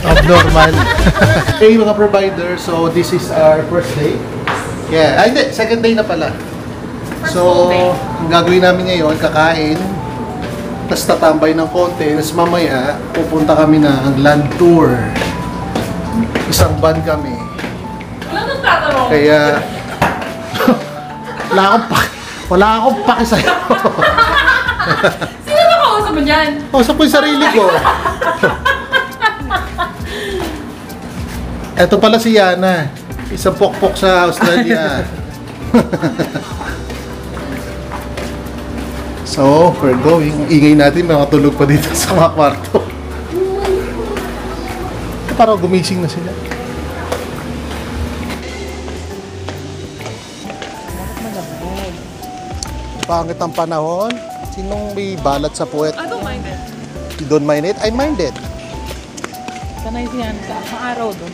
Abnormal. Hey mga provider, so this is our first day. Yeah, hindi, second day na pala. So, ang gagawin namin ngayon, kakain, tapos tatambay ng konti, tapos mamaya, pupunta kami ng land tour. Isang van kami. Kaya, wala akong paki sa'yo. Sino ba kausap mo dyan? Kausap ko yung sarili ko. Eto pala si Yana. Isang pokpok sa Australia. So, we're going. Ingay natin, makatulog pa dito sa mga kwarto. Parang gumising na sila. Pangit ang panahon. Sinong may balat sa puwet? I don't mind it. You don't mind it? I mind it. Sanay siya sa araw doon.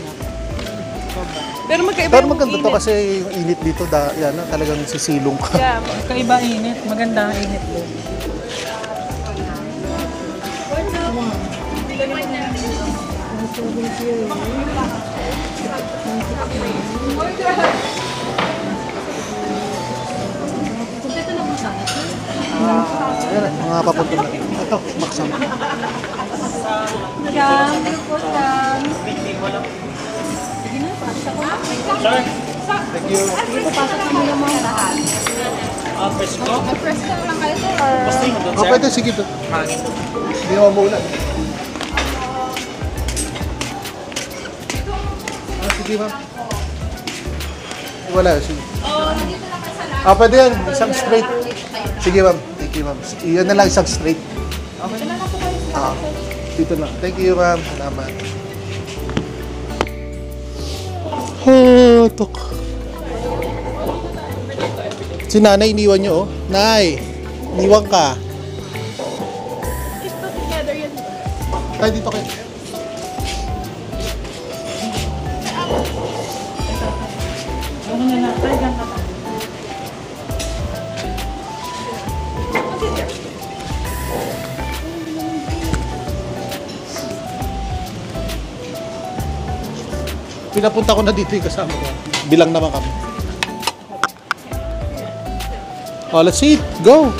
Pero magkaiba Pero yung maganda to init. kasi yung init dito, yan, talagang sisilong ka. Yeah, magkaiba init. Maganda ang init doon. Ayan, mga papunta na. Ito, maksam. Jam, jam. Sige na, pasok ko. Thank you. Pasok kami naman. Presko? Presko lang kayo to or... Oh, pwede, sige to. Hindi naman maulan. Sige ma'am. Wala, sige. Pwede yan, isang straight. Sige ma'am, thank you ma'am. Iyan na lang, isang straight. Dito na. Thank you ma'am. Salamat. Tok. Si nanay, iniwan nyo, oh. Nay, iniwan ka. Ito together yun. Tayo dito kayo. Ano na na? Try ka na. Pinapunta ko na dito yung kasama ko. Bilang naman kami. Oh, let's eat. Go.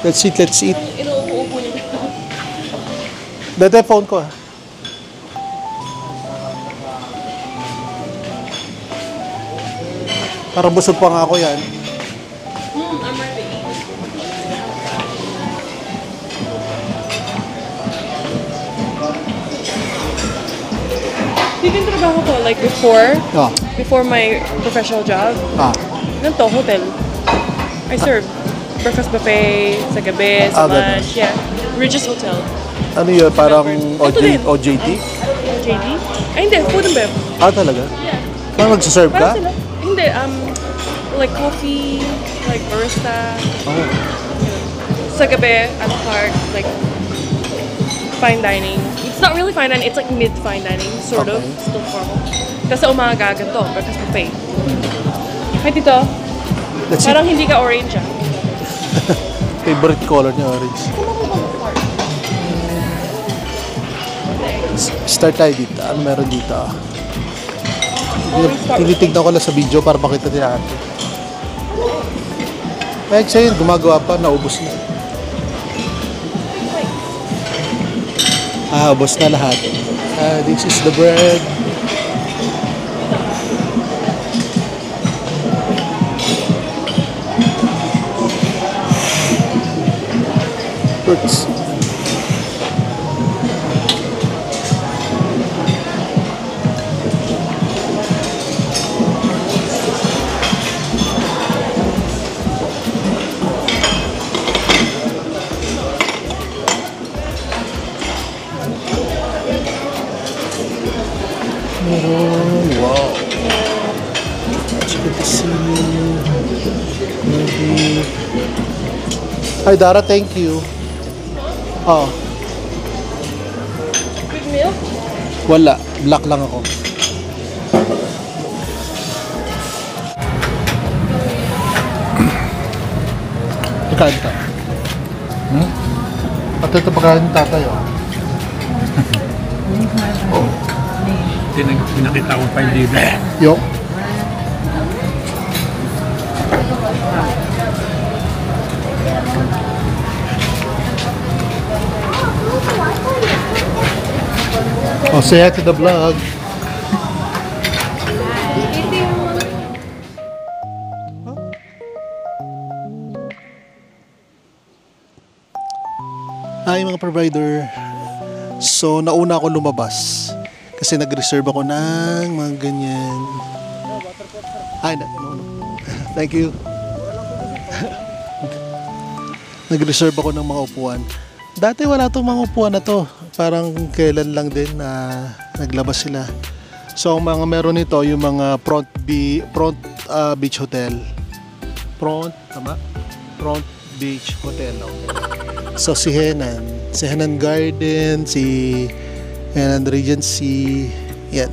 Let's eat, let's eat. Inuupo niya. Dito yung phone ko, ha. Parang busog pa nga ako yan. I'm ready. Yung trabaho ko, like before my professional job, ganito, hotel. I serve breakfast buffet, sa gabi, sa ganun. lunch, yeah. Regis Hotel. Ano yun? Parang Ito din. OJT? JD? Ay, hindi, food and bev. Talaga? Yeah. Parang magsaserve ka? Parang sila. Hindi, like coffee, like barista. Oh. Sa gabi, a la carte, like fine dining. It's not really fine dining, it's like mid-fine dining, sort of. Okay. Still formal. Kasi umaga ganito, breakfast buffet. Ay, dito, Let's parang hindi ka orange ah. Favorite color niya, orange. Start tayo dito. Ano meron dito? Tinitignan ko lang sa video para makita nila natin. Kaya siya yun, gumagawa pa, naubos na. Ubos na lahat. This is the bread. Fruits. Meron. Wow. It's good to see you. Maybe. Hi, Dara. Thank you. Oh. Quick meal? Wala. Black lang ako. Ikain ka. At ito pagkain ng tatay, oh. Oh. Pinakita ko pa yung libre. Yo. Oh, say hi to the vlog. Hi mga provider. So, nauna ako lumabas kasi nag-reserve ako ng mga ganyan. Ay, no. Thank you. Nag-reserve ako ng mga upuan. Dati wala tong mga upuan na to. Parang kailan lang din na naglabas sila. So, ang mga meron nito, yung mga front beach hotel. Front beach hotel. So, si Henan Garden, si Henan Regency, yan.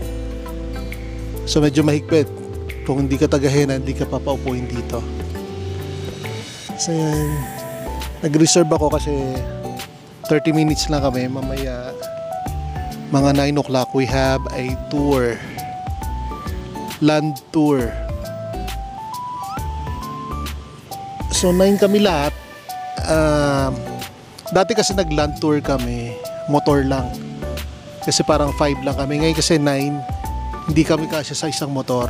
So, medyo mahigpit. Kung hindi ka taga Henan, hindi ka papaupuin dito. So, yan. Nag-reserve ako kasi 30 minutes lang kami. Mamaya, mga 9 o'clock, we have a tour. Land tour. So, 9 kami lahat. Dati kasi nag-land tour kami, motor lang. Kasi parang 5 lang kami. Ngayon kasi 9, hindi kami kasya sa isang motor.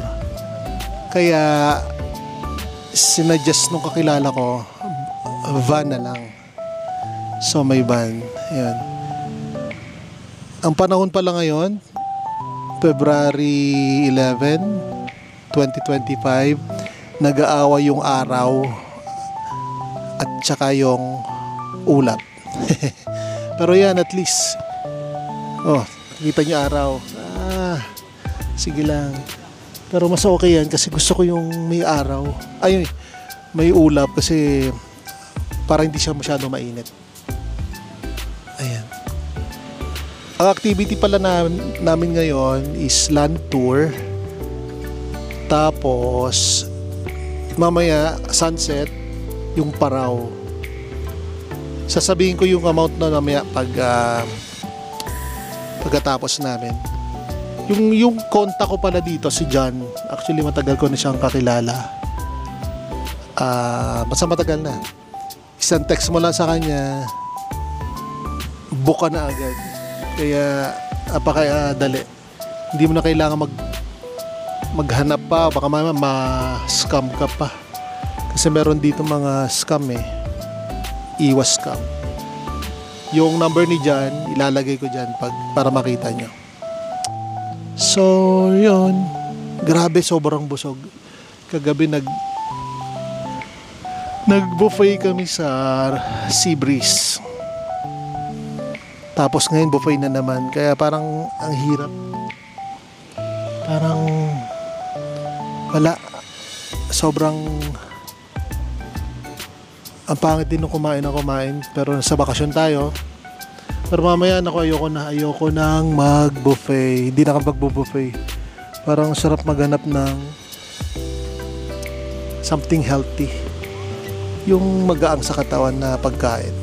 Kaya, sinadjust nung kakilala ko, van na lang. So, may van. Ayan. Ang panahon pala ngayon, February 11, 2025, nag-aawa yung araw at saka yung ulap. Pero yan, at least, oh, kita nyo araw. Sige lang. Pero mas okay yan kasi gusto ko yung may araw. Ay, may ulap kasi para hindi siya masyado mainit. Ayan. Ang activity pala namin ngayon is land tour. Tapos, mamaya, sunset, yung Paraw. Sasabihin ko yung amount na mamaya pagkatapos namin. Yung contact ko pala dito, si John. Actually, matagal ko na siyang kakilala. Basta matagal na. Isang text mo lang sa kanya, book ka na agad. Kaya, apakadali. Hindi mo na kailangan maghanap pa. Baka mamaya ma-scam ka pa. Kasi meron dito mga scam eh. Iwas scam. Yung number ni Jan, ilalagay ko dyan para makita nyo. So, yun. Grabe, sobrang busog. Kagabi nag-buffet kami sa Sea Breeze. Tapos ngayon buffet na naman. Kaya parang ang hirap. Parang wala. Sobrang ang pangit din nung kumain. Pero sa bakasyon tayo. Pero mamaya ayoko nang mag-buffet. Hindi na ako mag-buffet. Parang sarap maghanap ng something healthy. Yung magaang sa katawan na pagkain.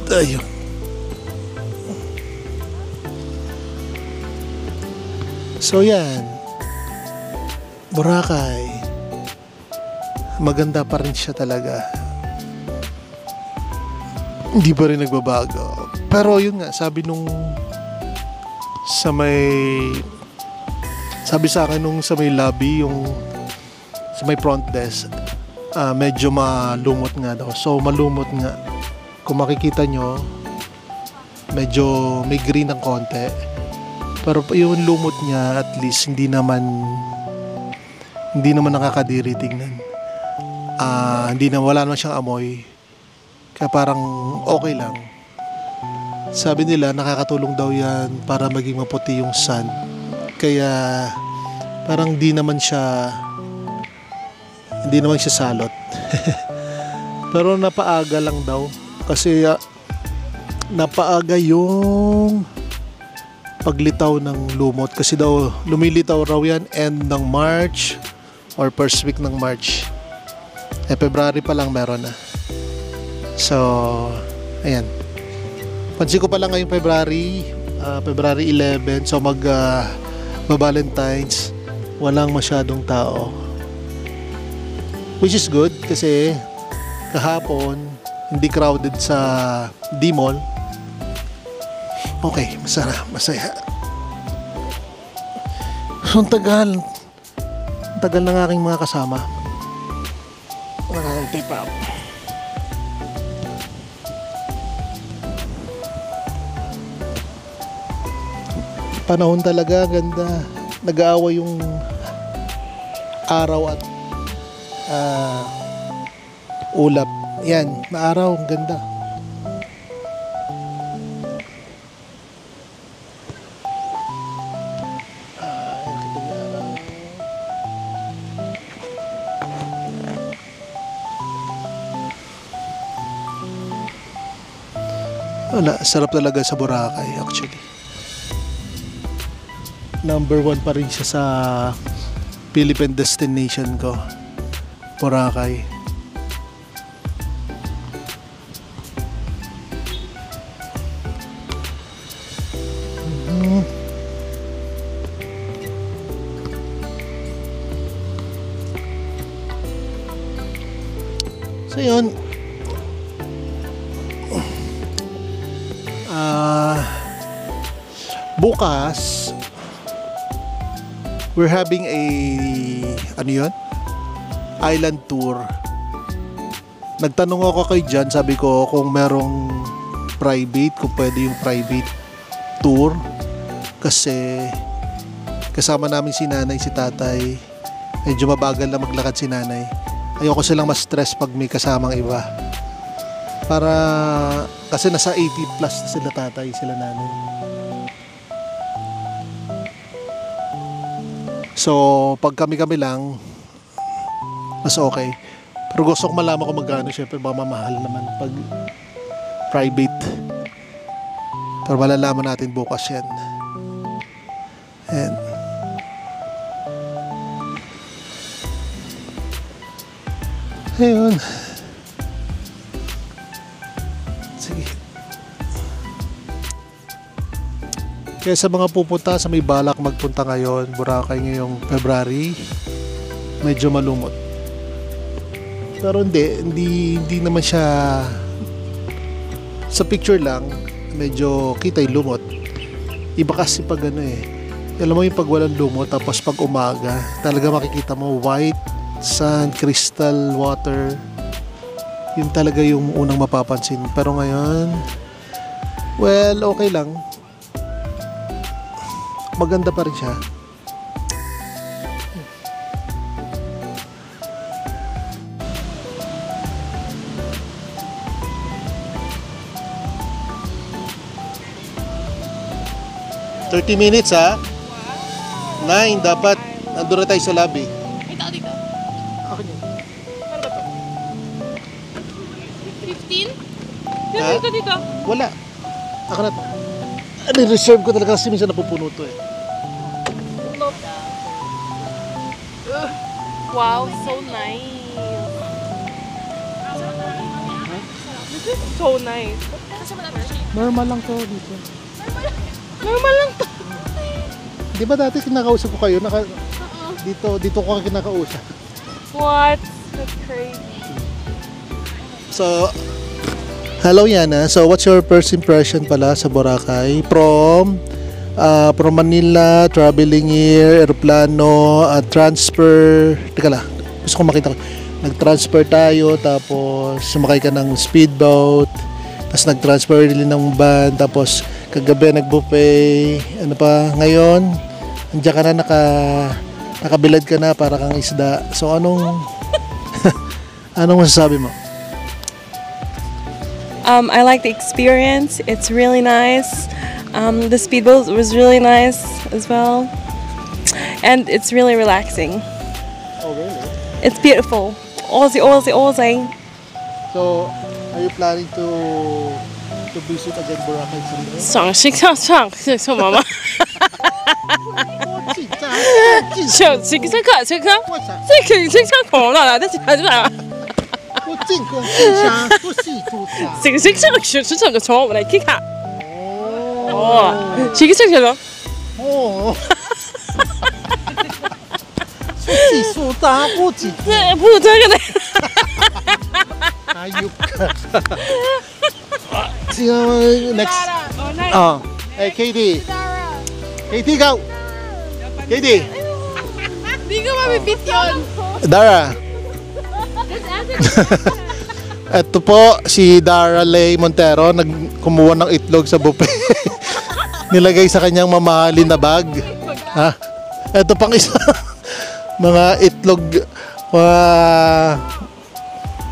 Ayun. So yan. Boracay. Maganda pa rin siya talaga. Hindi pa rin nagbabago. Pero yun nga, sabi sa akin nung sa may lobby, yung sa may front desk, medyo malumot nga daw. So malumot nga. Kung makikita nyo, medyo may green ng konti. Pero yung lumot niya, at least hindi naman nakakadiri tingnan. Wala naman siyang amoy. Kaya parang okay lang. Sabi nila nakakatulong daw yan para maging maputi yung sand. Kaya parang hindi naman siya salot. Pero napaaga lang daw kasi napaaga yung paglitaw ng lumot kasi daw lumilitaw raw yan end ng March or first week ng March. February pa lang meron na. So, Ayan. Pansin ko pala ngayong February 11, so Valentine's, walang masyadong tao. Which is good kasi kahapon hindi crowded sa D-Mall. Okay, masaya. So, ang tagal ng aking mga kasama. Nakakagtip up. Panahon talaga, ganda. Nag-aaway yung araw at ulap. Yan, na araw, ang ganda. Wala, sarap talaga sa Boracay actually. Number 1 pa rin siya sa Philippine destination ko, Boracay. So yun, bukas we're having a island tour. Nagtanong ako kay Jan, sabi ko kung merong private, kung pwede yung private tour, kasi kasama namin si nanay, si tatay, medyo mabagal na maglakad si nanay. Ayoko silang ma-stress pag may kasamang iba, para kasi nasa 80 plus na sila tatay, sila nanay. So, pag kami lang, mas okay. Pero gusto ko malaman kung magkano, syempre baka mamahal naman pag private. Pero malalaman natin bukas yan. And ayun. Sige. Kaya sa mga pupunta, sa may balak magpunta ngayon, Boracay ngayong February, medyo malumot. Pero hindi naman siya, sa picture lang, medyo kita yung lumot. Iba kasi pag alam mo yung pag walang lumot, tapos pag umaga, talaga makikita mo white sand, crystal water. Yun talaga yung unang mapapansin. Pero ngayon, well, okay lang. Maganda pa rin siya. Wow. 30 minutes ha? Wow. 9 dapat. Nandun na tayo sa lobby. Dito. Okay. Ano ba to? 15? Dito. Wala. Ako na to. Reserve ko talaga kasi minsan napupuno to eh. Wow, so nice. This is so nice. Normal lang to dito. Normal lang to. Di ba dati kinakausap ko kayo? Dito ko kinakausap. What? That's crazy. So, hello Yana. So, what's your first impression pala sa Boracay? From Manila, traveling here, aeroplano, transfer. Teka lang, gusto ko makita ko. Nag-transfer tayo, tapos sumakay ka ng speedboat, tapos nag-transfer din ng van, tapos kagabi nag-buffet. Ano pa? Ngayon, andiyan ka na, nakabilad ka na para kang isda. So, anong masasabi mo? I like the experience. It's really nice. The speedboat was really nice as well. And it's really relaxing. Oh, really? It's beautiful. Aussie. So, are you planning to visit again Boracay someday? 上妈妈。这个恐龙哪来的？进攻机枪不是主场。这个是这个虫，我来看看。哦，这个什么？哦。技术大不及。这不这个的。Ayup ka. Sino next? Oh. Hey, Katie. Katie, go. Katie. Hindi ko mabibit yun. Dara. Ito po si Dara Lay Montero, kumuha ng itlog sa buffet. Nilagay sa kanyang mamahalin na bag. Ha? Ito pang isa. Mga itlog,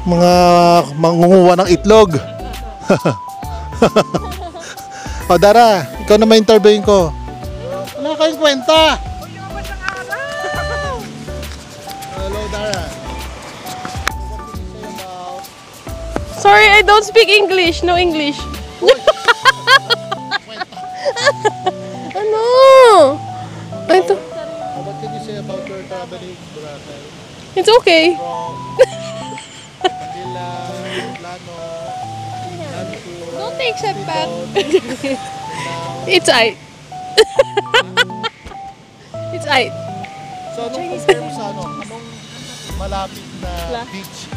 mga mangunguha ng itlog. O Dara, ikaw na ma-interviewin ko. Wala kayong kwenta. Hello Dara. Sorry, I don't speak English. No English. Ano? Ito. What can you say about your traveling, Boracay? It's okay. Manila, Plano, Don't take step back. It's aight. It's aight. So anong compare mo sa anong malapit na beach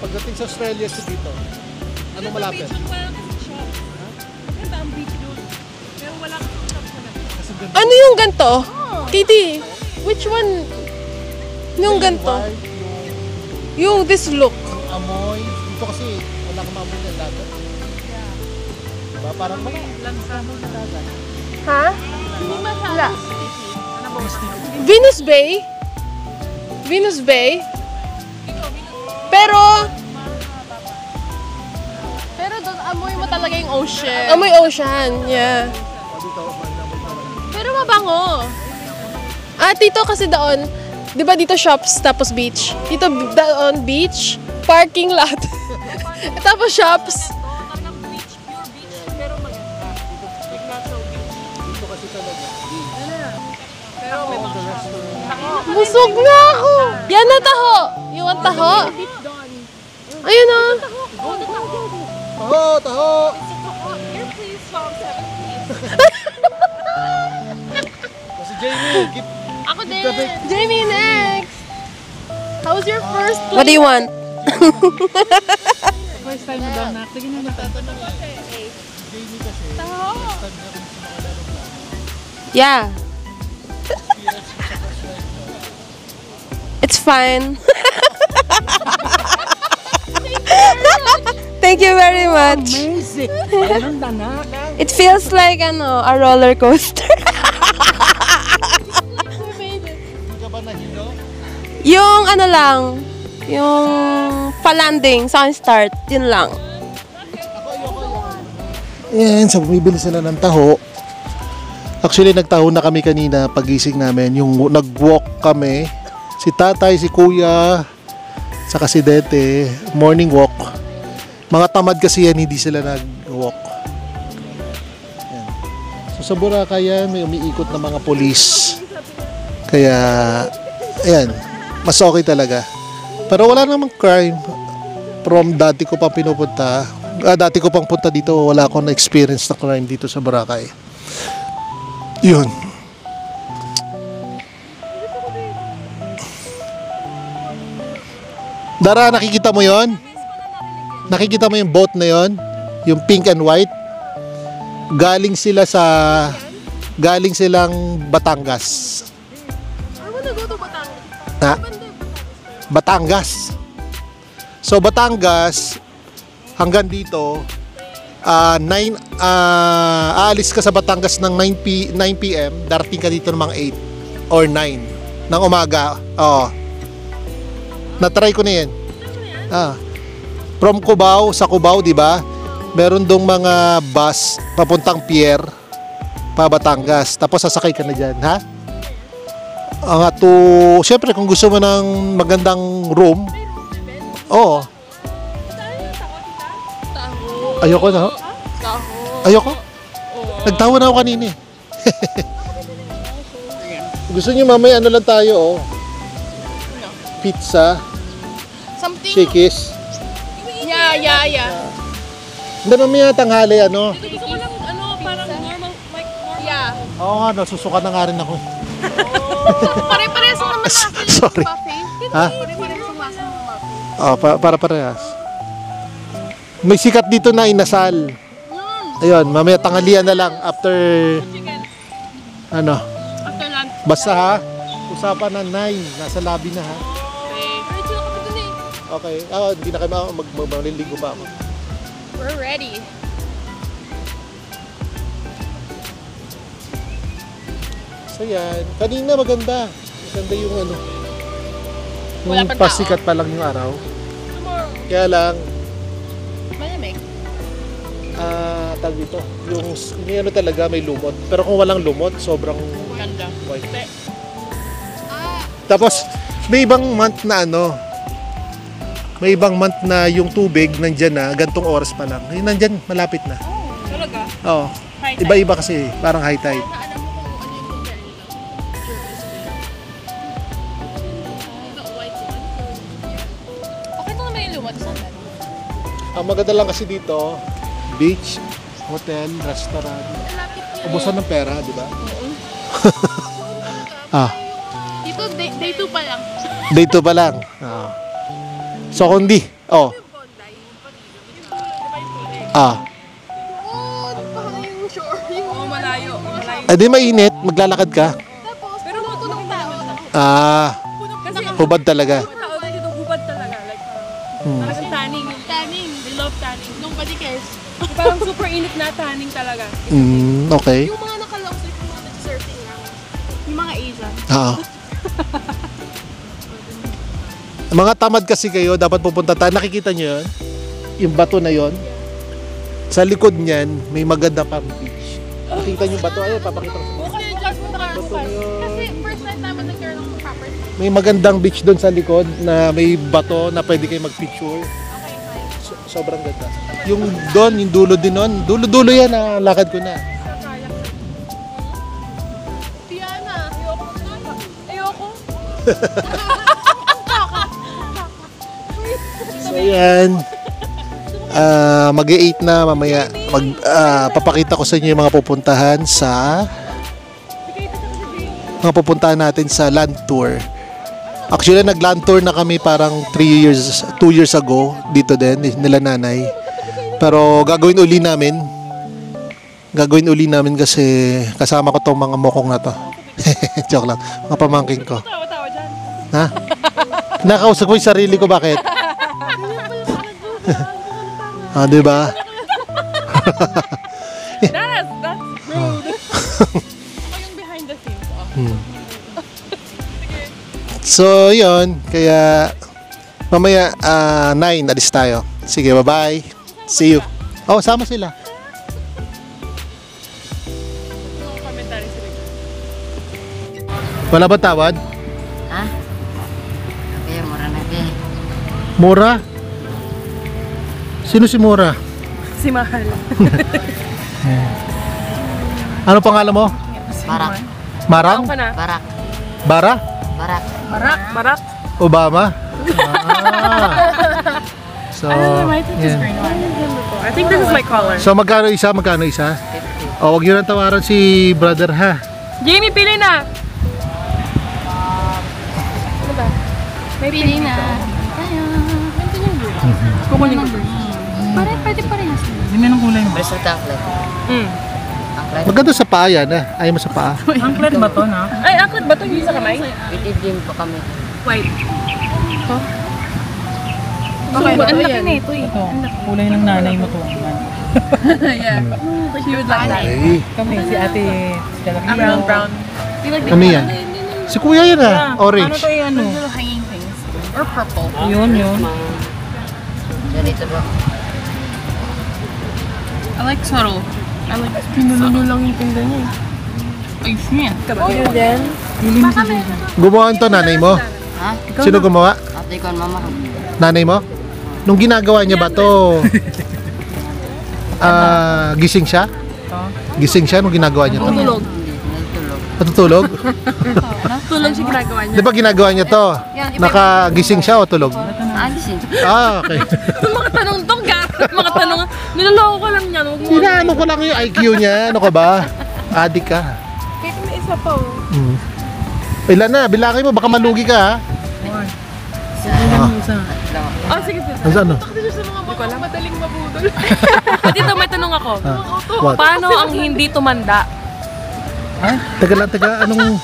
pagdating sa Australia sa dito? Anong malapit? Ano yung ganto? Kitty, which one? Yung ganto? Yung this look. Yung amoy, dito kasi wala kang maamoy ng dagat. Diba? Parang lansano na dagat. Ha? Wala. Venus Bay? Venus Bay? Pero doon amoy mo talaga yung ocean. Amoy ocean, yeah. Pero mabango. Dito kasi doon, di ba dito shops tapos beach? Dito doon beach, parking lot. Tapos shops. Busog na ako! Yan na taho! Yung ang taho? Ayun o! Taho! Taho! Si Jamie, keep Ako din! Jamie, next! How's your first place? What do you want? First time mo daw na. Sige na natatanong. Jamie kasi. Taho! First time na rin sa Makalaro Plano. Yeah. It's fine. Thank you very much. Amazing! Anong dana? It feels like a roller coaster. Hindi ka ba nahilo? Yung ano lang, yung pa-landing, sa start, yun lang. Yan, so bumibili sila ng taho. Actually, nagtaho na kami kanina pagising namin. Yung nag-walk kami. Si tatay, si kuya, saka si Dete, morning walk. Mga tamad kasi yan, hindi sila nag-walk. Yan. So sa Boracay yan, may umiikot na mga polis. Kaya, ayan, mas okay talaga. Pero wala namang crime. From dati ko pang pinupunta, dati ko pang punta dito, wala akong na-experience na crime dito sa Boracay. Yun. Dara, nakikita mo yon? Nakikita mo yung boat na yon? Yung pink and white? Galing silang Batangas. I wanna go to Batangas. Ha? Batangas. So Batangas hanggang dito aalis ka sa Batangas ng 9 PM, darating ka dito ng mga 8 or 9 ng umaga. Na-try ko na yan. From Cubao, sa Cubao, di ba? Meron dong mga bus papuntang pier pa Batangas. Tapos sasakay ka na dyan, ha? Siyempre, kung gusto mo ng magandang room, ayoko na. Ayoko? Nagtawa na ako kanina eh. Gusto niyo mamaya ano lang tayo, pizza. Shakey's. Yeah. Hindi mamaya tanghali, ano? Gusto ko lang, parang normal, like normal. Yeah. Oo nga, nasusuka na nga rin ako. Pare-pares naman sa akin Sorry. yung buffet. Ha? Pare-pares ang lasa ng buffet. Para parehas. May sikat dito na inasal. Ayun, mamaya tanghalian na lang after ano. After lunch. Basta ha, usapan na 9, nasa lobby na ha. Okay. Hindi na kayo magliligo pa ako. We're ready. So yan, kanina maganda. Maganda yung ano. Wala Yung pang tao. pasikat pa lang yung araw. Kaya lang, Malamig. tag dito, yung ano talaga may lumot. Pero kung walang lumot, sobrang Ganda. white. Tapos, may ibang month na ano, may ibang month na yung tubig nandyan na, gantong oras pa lang. Yung nandyan, malapit na. Talaga? Oo. High tide. Iba-iba kasi, parang high tide. Alam mo kung ano yung compare nila. The white one. Okay na naman yung lumot sa atin. Ang maganda lang kasi dito, beach, hotel, restaurant. Ubusan ng pera, di ba? Dito, day 2 pa lang. Day 2 pa lang. So, kundi. Oh, di ba yung shore? Oo, malayo. Di mainit, maglalakad ka. Tapos, pero matulog tao. Kasi Hubad talaga. tao na dito hubad talaga. Like, talagang tanning. Tanning. They love tanning. Nobody cares. Parang super init na tanning talaga. Okay. Yung mga nakalaos, like yung mga nag-surfing lang. Yung mga Asian. Mga tamad kasi kayo, dapat pupunta tayo. Nakikita nyo yun? Yung bato na yon. Sa likod niyan, may maganda pang beach. Nakikita nyo yung bato? Ayun, papakita ko. Bukas punta ka. Bato na yun. Kasi first time naman nagkaroon ng proper. May magandang beach doon sa likod na may bato na pwede kayo mag-picture. Sobrang ganda. Yung doon, yung dulo din nun. Dulo-dulo yan, lakad ko na. Tiana, ayoko. So yan. Mag-8 na mamaya. Papakita ko sa inyo yung mga pupuntahan natin sa land tour. Actually, nag-land tour na kami parang 2 years ago dito din, nila nanay. Pero gagawin uli namin kasi kasama ko tong mga mokong na to. Joke lang, mga pamangkin ko. Tawa-tawa dyan. Ha? Nakausap ko yung sarili ko, bakit? Diba? That's rude. Ako yung behind the scenes. So, yun. Kaya, mamaya, 9, alis tayo. Sige, bye-bye. See you. Oh, sama sila. Commentary sila. Wala ba tawad? Ha? Okay, mura na din. Mura? Sino si Mura? Si Mahal. Ano pangalan mo? Barak. Marang? Ako na. Barak. Bara? Barak. Barak. Obama? So, yan. I think this is my color. So, magkano isa? 50. O, wag yun ang tawaran si brother, ha? Jamie, pili na! Pili na. Kukunin ko. Pwede parehas. Hindi mo ng kulay mo. Present angklet. Angklet. Maganda sa paa yan, ha? Ayaw mo sa paa. Angklet ba to, na? Ay, angklet ba to? Hindi sa kamay? Itidim pa kami. White. Okay, So, ito ang yan. laki nito eh. Ito, kulay ng nanay mo to. Yeah. She would like that. Okay. Kami, si ate Stella. Brown. Ano yan? Si kuya yan, ha? Ano Orange. to yung ano? Little hanging things. Or purple. Yun. Ganito ba? I like subtle. I like pinululo lang yung tinda niya. Ay, siya. Yun din. Gumawa to nanay mo? Ha? Sino gumawa? Ate ko, mama ko. Nanay mo? Nung ginagawa niya ba to? Gising siya? Gising siya nung ginagawa niya to? Tulog. Nagtulog. Natutulog? Tulog siya ginagawa niya. Di ba ginagawa niya to? Nakagising siya o tulog? Ito na Alisin. Ah, okay. Mga tanong tong mga tanong. Niloloko ko lang yan. Inaano ko lang yung IQ niya. Ano ka ba? Adik ka. Kahit may isa pa oh. Ilan na? Bilangin mo. Baka malugi ka ha. Oh, sige. Ano? Kasi sa mga madaling mabudol. Dito may tanong ako. What? Paano ang hindi tumanda? Ha? Teka. Anong...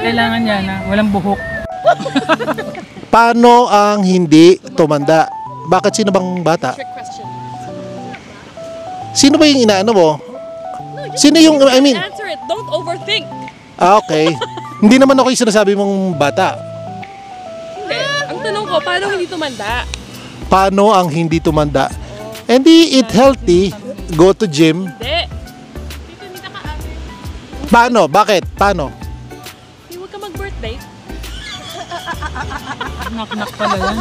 Kailangan yan na walang buhok. Paano ang hindi tumanda? Bakit sino bang bata? Trick question. Sino ba yung inaano mo? Sino yung, I mean, Answer it. Don't overthink. okay. Hindi naman ako yung sinasabi mong bata. Hindi. Ang tanong ko, paano hindi tumanda? Paano ang hindi tumanda? Hindi eat healthy, go to gym. Hindi. Paano? Bakit? Paano? Huwag ka mag-birthday. Knock-knock pala yan.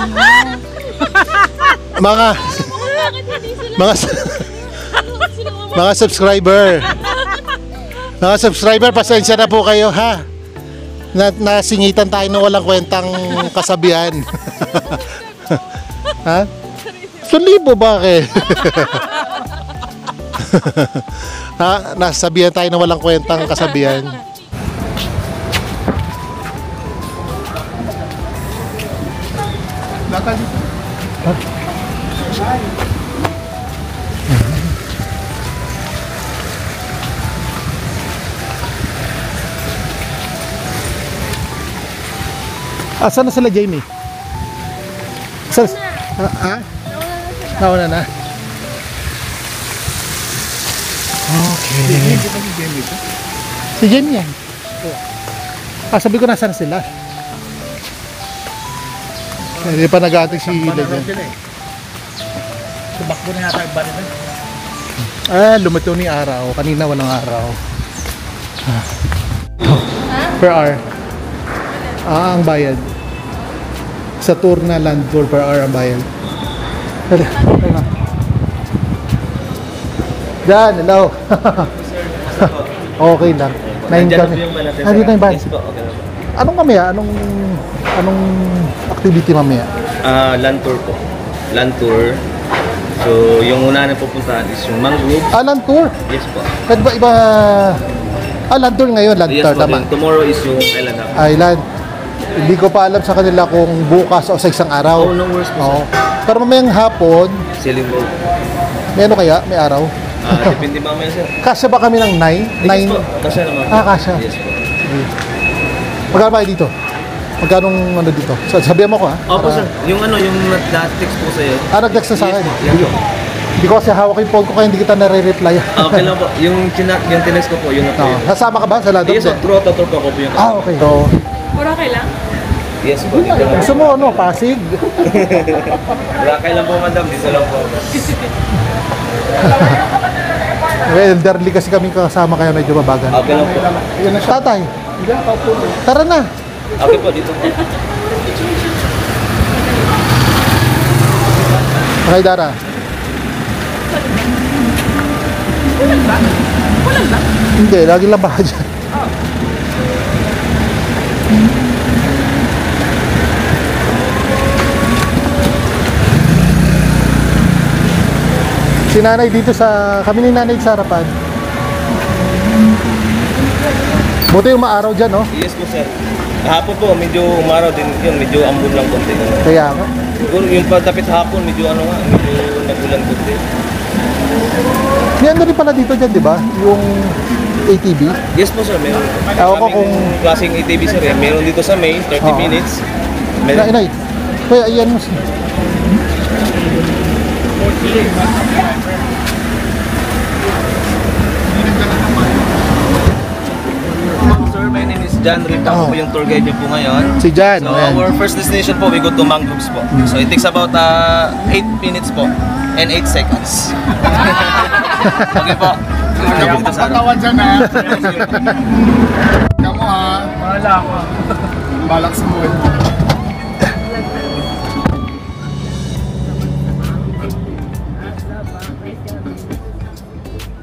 Mga, Bakit hindi sila? mga subscriber. Mga subscriber, pasensya na po kayo ha. Nasingitan tayo ng walang kwentang kasabihan. Ha? 1,000 bakit? Ha? Nasabihan tayo ng walang kwentang kasabihan. Ha? Asan na sila, Jamie? Asan? Ha? Nauna na. Okay. Si Jamie yan. Sabi ko nasaan sila. Hindi pa nag-aantay si Ida dyan. Tumakbo na yata yung bali na. Lumitaw ni araw. Kanina walang araw. Per hour. Ang bayad. Sa tour na land tour per hour ang bayad. Dali, tayo na. Diyan, hello. Okay lang. 9 kami. Nandito na yung van. Anong mamaya? Anong activity mamaya? Land tour po. Land tour. So, yung una na pupuntahan is yung mangrove. Land tour? Yes po. Kahit ba iba... land tour ngayon, land Yes tour, po. tama. Tomorrow is yung island hop. Island. Hindi ko pa alam sa kanila kung bukas o sa isang araw. Oh, no worries po. Oo. Pero mamayang hapon, Sailing boat. may ano kaya? May araw? Depende mamaya sir. Kasya ba kami ng 9? Yes po. Kasya naman. Kasya. Yes po. Magkano ba kayo dito? Magkano ano dito? Sabihan mo ko ha? Opo sir. Yung yung na-text po sa'yo. Nag-text na sa akin. Yes po. Hindi ko kasi hawak yung phone ko kaya hindi kita nare-reply. Okay lang po. Yung tinext ko po, yun na po yun. Nasama ka ba sa lado? Yes po. Throughout the tour po ako po yung Okay. So, Boracay lang? yes po. Dito lang. gusto mo ano? Pasig? Boracay lang po madam. Dito lang po. Elderly kasi kami kasama kaya medyo mabagal. Okay lang po. Tatay, tara na. Okay po. Dito po. Okay, Dara. Hindi, lagi lang baka dyan. Si nanay dito kami ni nanay sa harapan. Buti yung maaraw dyan, no? Yes po sir. Kahapon po, medyo umaraw din yun. Medyo ambon lang konti. Kaya nga. Siguro yung pagdapit hapon, medyo medyo nagulan konti. May ano rin pala dito dyan, di ba? Yung ATV. Yes po sir, meron. Ako Kaming kung... klaseng ATV sir, eh. Meron dito sa May, 30 Oo. minutes. Inay. Kaya ayan mo. Sir, my name is John Rita. Ako po yung tour guide niyo po ngayon. Si Jan. So ayan. our first destination po, we go to Mangroves po. So it takes about 8 minutes po and 8 seconds. Okay po. Patawan dyan ha. Kamu ha. Wala ako. Balak sa buhay.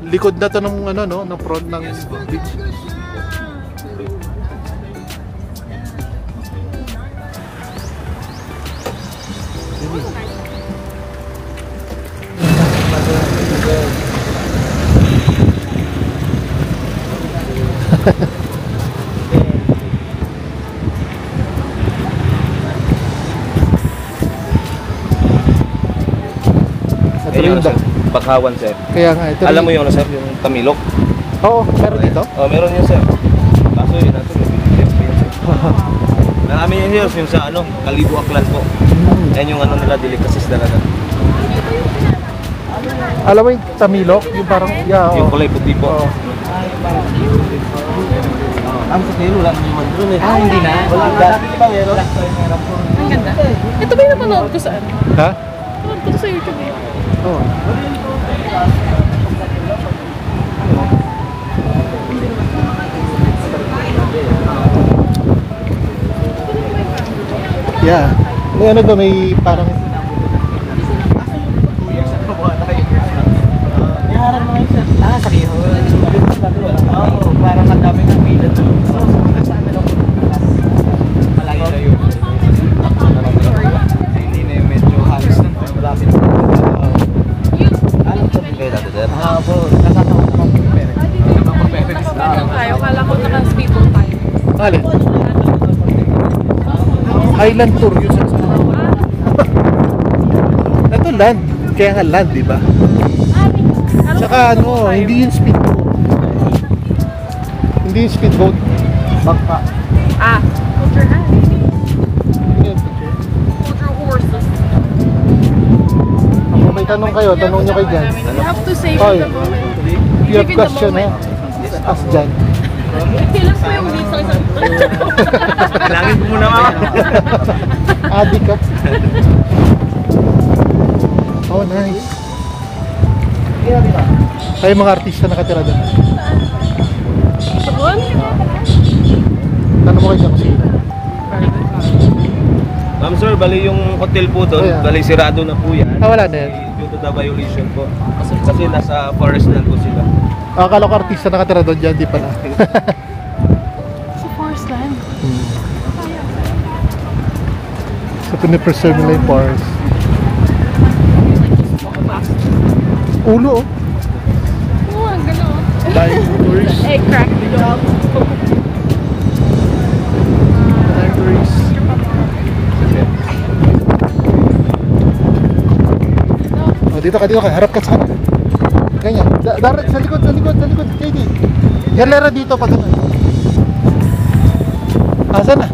Likod na to ng ano no, ng front ng beach. Ito Ayun, rin sir. Bakawan, sir. Kaya nga, ito Alam mo rin. yung ano, sir, yung tamilok? Oo, meron dito. Oh, meron yun, sir. Kaso yun natin, marami yun, sir, yung sa ano, Kalibo Aklan po. Yan yung ano nila, delicacies talaga. Alam mo yung tamilok? Yung parang, yeah, Yung oo. kulay puti po. Ang sa kilo lang naman doon eh. Hindi na. Wala dati di ba meron? Ang ganda. Ito ba yung napanood ko saan? Ha? Napanood ko to sa YouTube eh. Oo. Yeah. May ano ba, may parang... Sa Kiho. Oo, parang ang dami ng pila doon. Malayo-layo. Hindi na yung medyo halos na malapit. Alam ko kayo dati, sir? Po. Kasama ko naman po pere. Tayo, kala ko naka-speedboat tayo. Alin? Island tour yun sa ito land. Kaya nga land, di ba? Saka ano, hindi yung speedboat. Hindi yung speedboat. Bakpa. Ah, hold your hand. Hindi yung picture. Hold your horses. Kung may tanong kayo, tanong nyo kay Jan. You have to save Oy. the moment. If you have Live in the question, ha? moment. Ask Jan. Kailan po yung dito sa isang... Kailangan ko muna mga. Adi ka. Oh, nice. Kayo mga artista nakatira doon. Doon? Tanong mo kayo dyan kasi. Ma'am sir, bali yung hotel po doon, Oh, yeah. bali sirado na po yan. Ah, wala na yan. Due to the violation po. Kasi nasa forest land po sila. Akala ko artista nakatira doon dyan, di pala. Sa forest land. So, pinipreserve nila yung forest. Ulo, oh. Oo, ang gano'n. Libraries. Egg crack the dog. Libraries. Oh, dito ka. Harap ka sa kanan. Ganyan. Darat, sa likod. KD. Yan, lera dito pag ano. Asan na?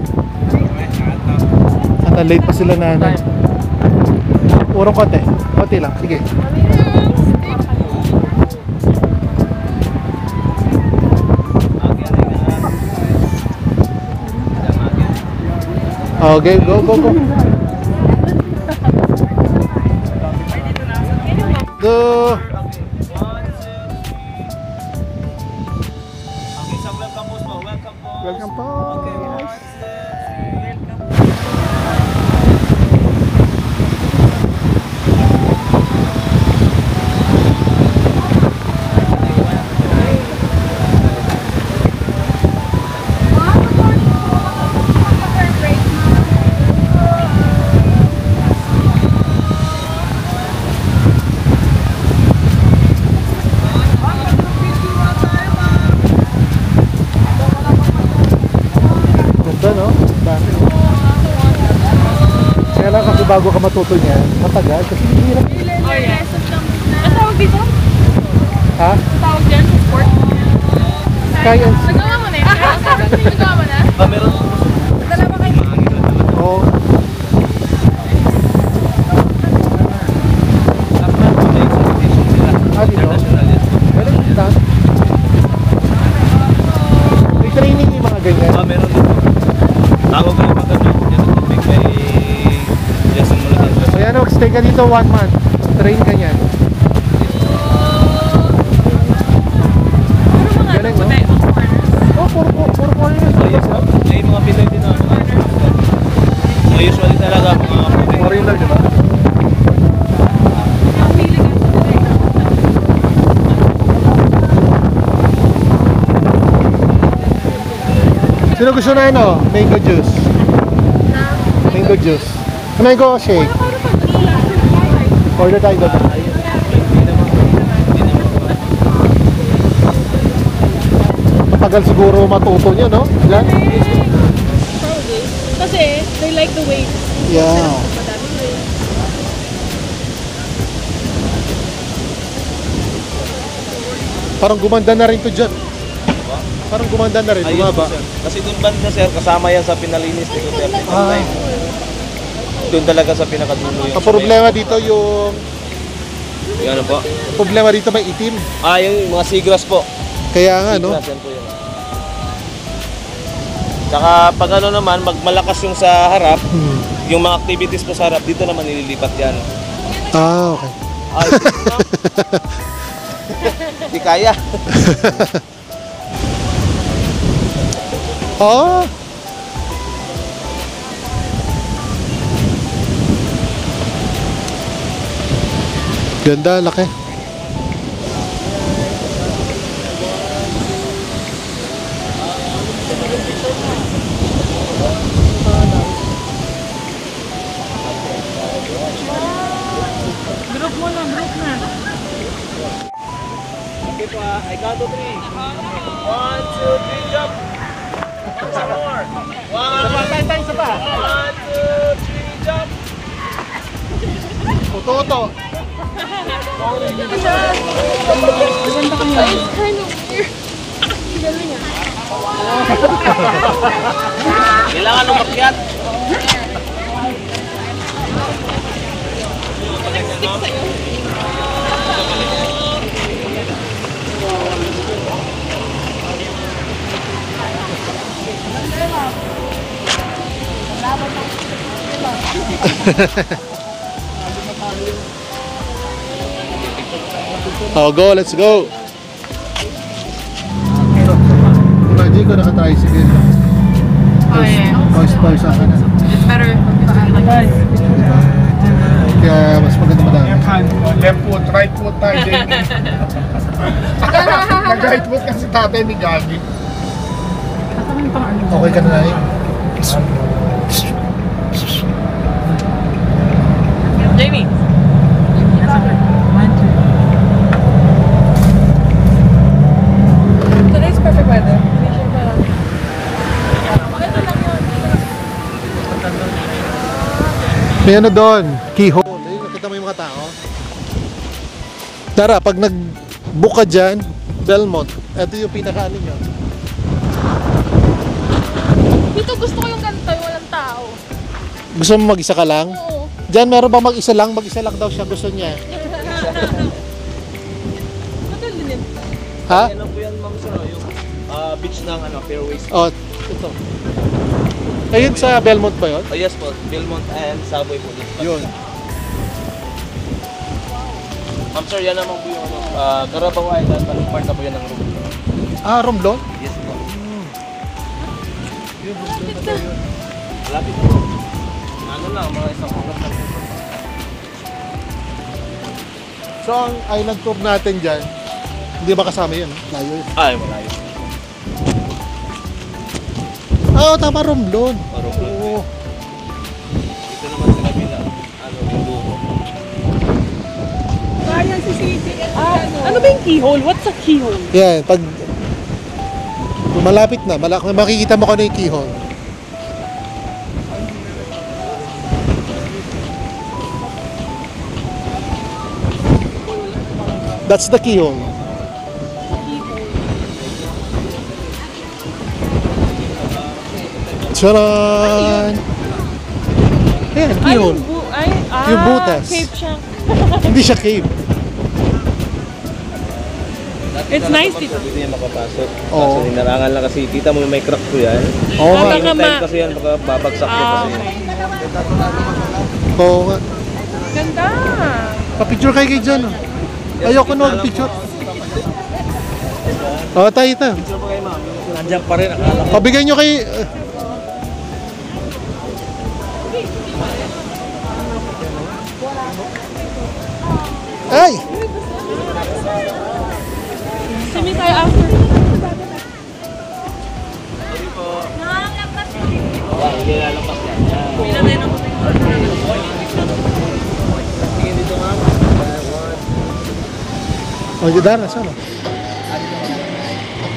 Sana late pa sila na ano. Urong konti. Konti lang. Sige. Okay, go. Go. Okay, so welcome po. Welcome po. Ganda, no? Dami. Kaya lang kasi bago ka matuto niya, matagal kasi hirap. Oh, yeah. Ang tawag dito? Ha? Ang tawag dyan sa sport? Kaya. Nagawa mo na eh. Nagawa mo na? Meron po. Dalawa kayo. Oo. Ah, dito? Meron dito. May training yung mga ganyan. Meron din po. Tawag kayo maganda. Diyan sa tubig may Jason Mulacan. So yan, stay ka dito 1 month. Train ka niyan. Galing, no? Oh, puro foreigners. May mga Pinoy din na. Usually talaga mga Foreigner, di ba? Sino gusto na ano? Mango juice. Mango juice. Mango shake. Order tayo doon. Tagal siguro matuto niya, no? Diyan? Probably. Kasi, they like the weight. Yeah. Madaming weight. Parang gumanda na rin to dyan. Parang gumanda na rin, Ayun po, bumaba. sir. Kasi doon banda, sir, kasama yan sa pinalinis ni Duterte. Doon talaga sa pinakadulo yung... Ang problema dito yung... Yung ano po? Problema dito may itim. Yung mga seagrass po. Kaya nga, no? Seagrass, yan po yun. Tsaka pag ano naman, malakas yung sa harap, yung mga activities po sa harap, dito naman nililipat yan. Ah, okay. Ay, di kaya. Oh! Ganda, laki. Group mo na, group na. Okay po, I count to 3. 1, 2, 3, jump! Some more. 1, 2, 3, jump! Toto. It's kind of weird. Galing ah. Kailangan umakyat. Oh, go, let's go. Imagine ko naka-tricycle. Oh, yeah. Pause sa akin. It's better. Guys, Kaya mas maganda madami. Left foot, right foot tayo din. Nag-right foot kasi tatay ni Gagi. Okay ka na na eh. Jamie. Today's perfect weather. May ano doon? Keyhole. Ayun, nakita mo yung mga tao? Tara, pag nag-book ka dyan, Belmont, ito yung pinaka-ano nyo. Dito gusto ko yung ganito, yung walang tao. Gusto mo mag-isa ka lang? Oo. Diyan meron ba mag-isa lang? Mag-isa lang daw siya, gusto niya. Maganda din. Ha? Yan lang po yan, ma'am, sir. Yung beach ng fairways. Oh, ito. Ayun sa Belmont ba yun? Oh, yes po, Belmont and Savoy po dito. Yun. Ma'am sir, yan naman po yung Carabao Island, part na po yan ng room. Ah, Romblon? Yes po. Malapit po. Ano lang, mga isang oras lang po. So, ang island tour natin dyan, hindi ba kasama yun? Layo yun. Ay, malayo. Ah, tama, Romblon. Parang Oo. Ito naman sa kabila, yung buko. Kaya si CJ. Ano ba yung keyhole? What's a keyhole? Yan, pag malapit na, makikita mo kung ano yung keyhole. That's the keyhole. Tcharan! Ayan, keyhole. Yung butas. Cape siya. Hindi siya cave. It's nice dito. Hindi niya makapasok. Oo. Kasi hinarangan lang kasi, kita mo may crack po yan. Oo nga. Baka Yung time ma- kasi yan, baka babagsak po kasi. Oo nga. Ganda. Pa-picture kayo dyan. Oh. Ayoko na mag-picture. Oo, tayo ito. Picture po kayo ma'am. Nandiyan pa rin, akala ko. Pabigay nyo kay... Ay! Simi tayo after. Hindi lalapas yan. Pila tayo ng Tingin dito ma'am. O, Judar, saan?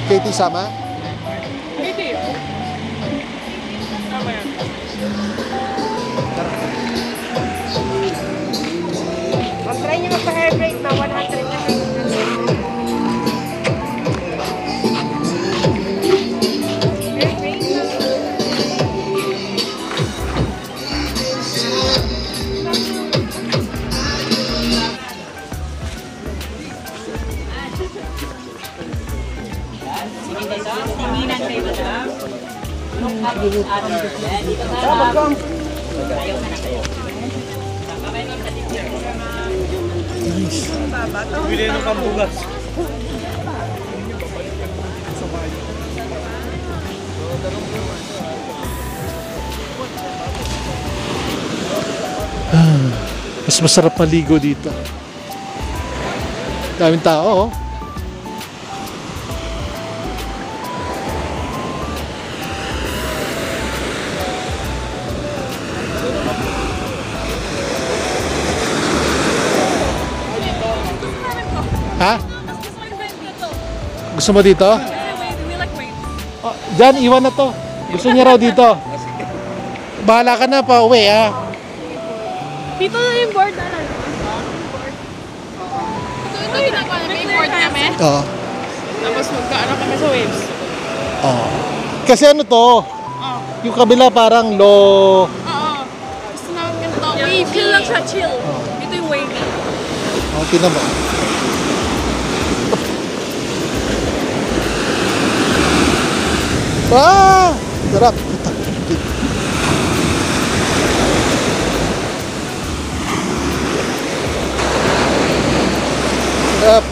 Katie, sama? Try nyo magpa-hair braid na 100 na kayo. Hair braid na. Bili ng kambugas. Mas masarap maligo dito. Daming tao, oh. Ha? Gusto mo dito? Oh, dyan, iwan na to. Gusto niya raw dito. Bahala ka na pa uwi, ha? Dito na yung board na lang. Ito ginagawa namin, may board kami. Oo. Tapos magkaano kami sa waves. Oo. Kasi ano to? Yung kabila parang low. Oo. Gusto namin ganito. Wavy. Chill lang siya, chill. Dito yung wavy. Oh, tingnan mo. Ah! Sarap. Sarap.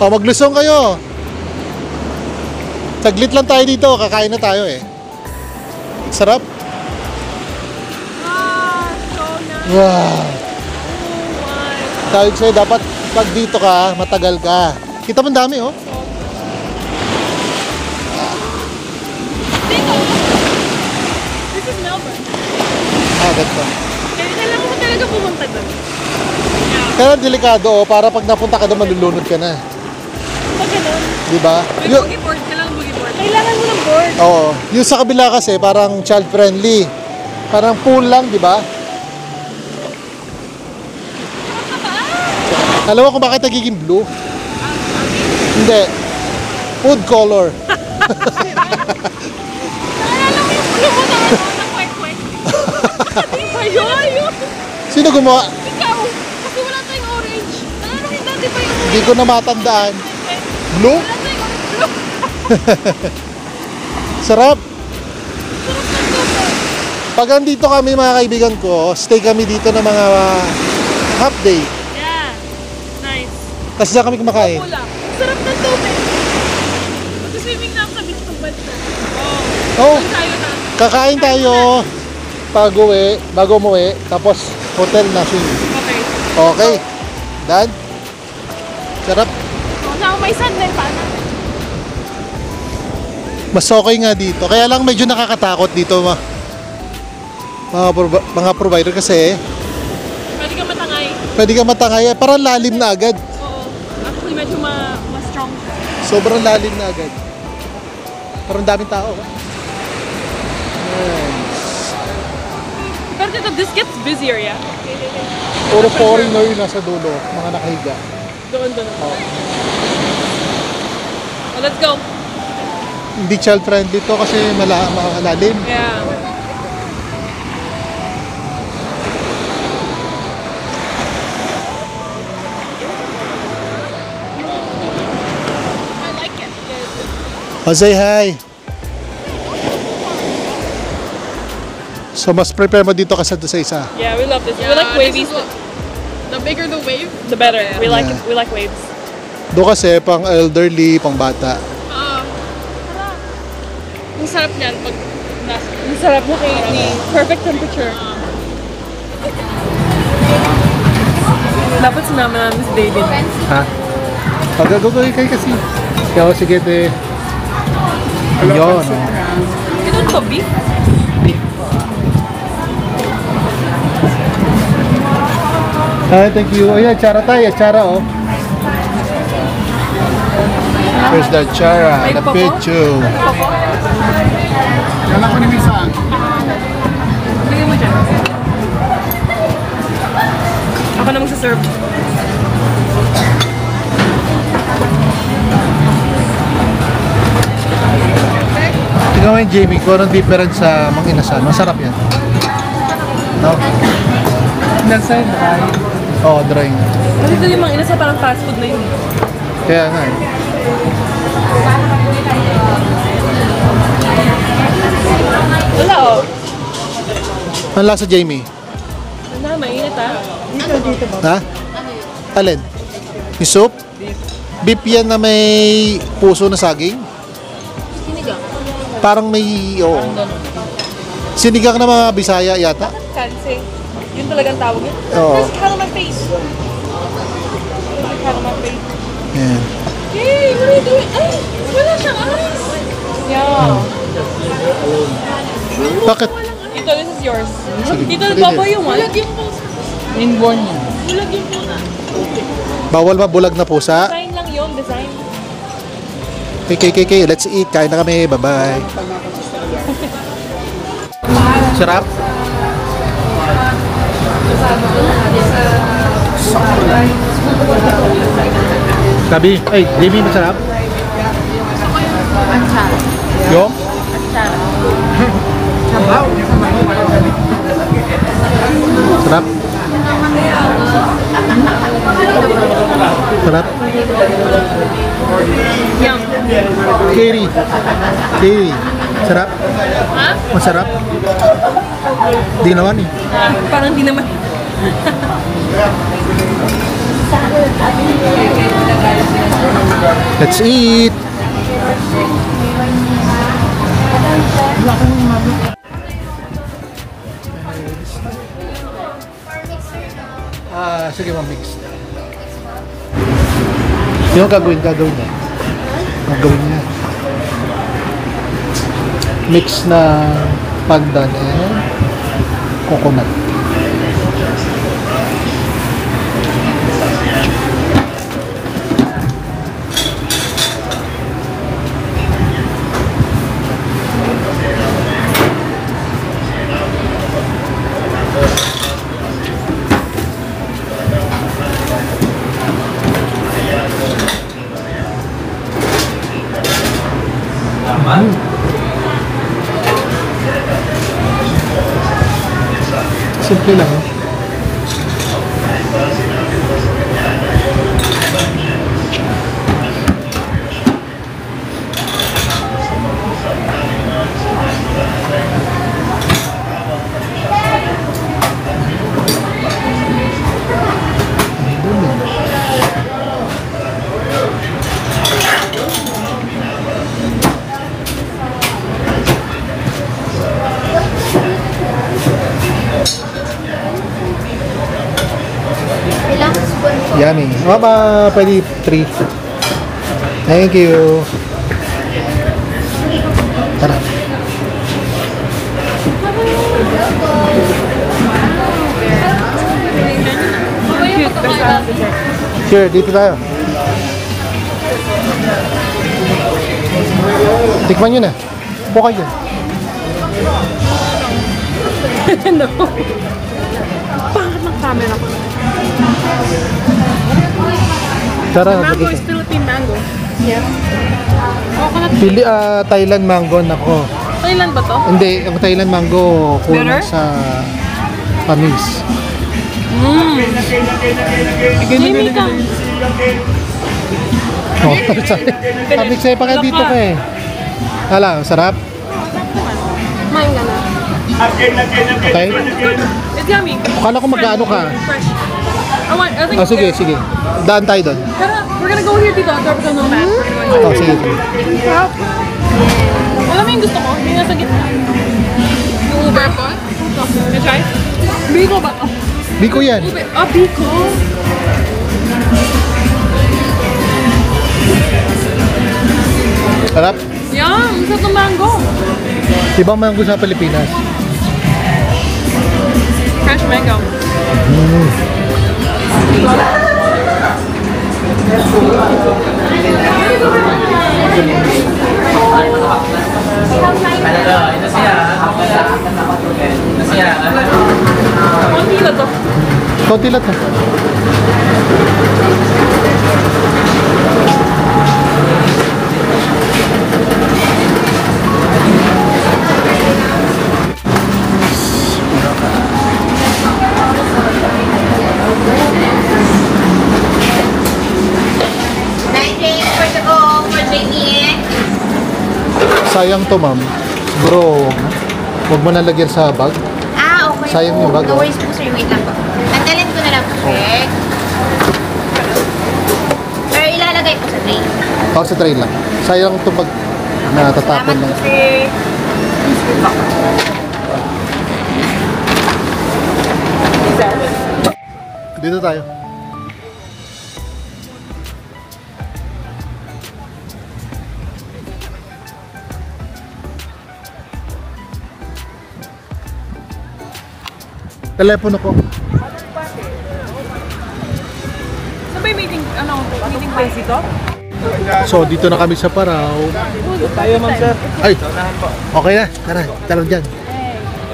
Oh, maglusong kayo. Saglit lang tayo dito, kakain na tayo eh. Sarap. Wow. Tawag sa'yo, dapat pag dito ka, matagal ka. Kita mo ang dami, oh. This is Melbourne. Ah, ganito. Kailangan mo talaga pumunta doon. Kaya delikado, oh, para pag napunta ka doon, malulunod ka na. Pag ganun. Diba? May boogie board. Kailangan boogie board. Kailangan mo ng board. Oo. Yung sa kabila kasi, parang child friendly. Parang pool lang, di ba? Alam mo kung bakit nagiging blue? Hindi. Food color. Naalala mo yung blue mo na kwek-kwek. Ayun! Sino gumawa? Ikaw! Kasi wala tayong orange. Naalala mo yung dati pa yung Hindi ko na matandaan. Blue? wala tayong blue. Sarap. Pag andito kami mga kaibigan ko, stay kami dito ng mga half day. Yeah. Nice. Tapos na kami kumakain. Pula. Sarap ng tubig. Mag-swimming na ako sa beach ng bansa. Oh, Tayo na. kakain tayo pag uwi, bago umuwi, tapos hotel na swimming. Okay. Okay. Done? Sarap. Now may sandal pa na. Mas okay nga dito. Kaya lang medyo nakakatakot dito mga provider kasi Pwede ka matangay. pwede ka matangay. Parang lalim na agad. Oo. Actually, medyo mas strong. Sobrang lalim na agad. Parang daming tao. Pero dito, this gets busier, yeah? Puro foreigner yung nasa dulo. Mga nakahiga. Doon. Oh, let's go. Hindi child friendly to kasi malalim. Yeah. I like it. Oh, say hi. So mas prepare mo dito kasi sa isa. Yeah, we love this. We like wavy stuff. The bigger the wave, the better. We like Yeah. it. We like waves. Doon kasi pang elderly, pang bata. Ang sarap niyan pag ang sarap na kayo ni perfect temperature. Dapat sinama namin si David. Ha? Pagagagawin kayo kasi. Ikaw, sige te. Yun. Ito to beef? Hi, thank you. Ayan, chara tayo. Chara, oh. Where's the chara? The pecho. Yan ako ni Misa. serve. Tingnan mo yung Jamie, kung anong difference sa mga inasal. Masarap yan. No? Nasa dry. Oo, dry nga. Kasi ito yung mga inasa parang fast food na yun. Kaya nga eh. Wala oh. Ang lasa, Jamie? Ano, mainit ah. Ha? Alin? Yung soup? Beef yan na may puso na saging? Sinigang. Parang may, oo. Sinigang na mga Bisaya yata? Kanse. Yun talagang tawag yun. Oo. Just kind of my face. Kind of my face. Yan. Hey, what are you doing? Ay, wala siyang eyes. Yeah. Bakit? Ito, this is yours. Sige. Dito, baba yung one. Bulag yung pusa. Inborn yan. Bulag yung pusa. Bawal ba bulag na pusa? Design lang yun, design. Okay, let's eat. Kain na kami. Bye-bye. Sarap? Sabi, ay, Jamie, masarap? Yung? Sarap? Sarap? Yum. Kiri. Sarap? Ha? Masarap? Di naman eh. Parang di naman. Let's eat! Sige, ma-mix. Yung gagawin niya. Gagawin niya. Mix na pandan and coconut. Simple lang. Yummy. Mama, pwede 3. Thank you. Tara. Sure, dito tayo. Tikman nyo na. Upo kayo. No. Pangit ng camera ko. Tara, Mango dito. is Philippine mango. Yeah. Coconut. Thailand mango nako. Thailand ba to? Hindi, ang Thailand mango kulang Better? sa panis. Jamie, come. Oh, sabi sa'yo pa ka dito ka eh. Hala, sarap? Kumain ka na. Okay? It's yummy. Akala ko mag-ano ka. Fresh. I think. Oh, sige, sige. Daan tayo doon. We're gonna go here dito. After we go back. Oh, sige. Alam mo yung gusto ko? Yung nasa gitna. Yung Uber ko? Can I try? Biko ba to? Biko yan. Uber. Ah, Biko. Sarap. Yum! Sarap ng mango. Ibang mango sa Pilipinas. Fresh mango. Konti na to. Konti lang to. Sayang to, ma'am. Siguro, huwag mo nalagyan sa bag. Ah, okay. Sayang yung bag, No oh. worries po, sir. Wait lang po. Tanggalin ko na lang po, sir. Pero ilalagay po sa tray. O, sa tray lang. Sayang to pag natatapon Salamat lang. po, sir. Dito tayo. Telepono ko. Sabay meeting, meeting place ito? So, dito na kami sa Parao. Tayo, ma'am, sir. Ay, okay na. Tara, tara dyan.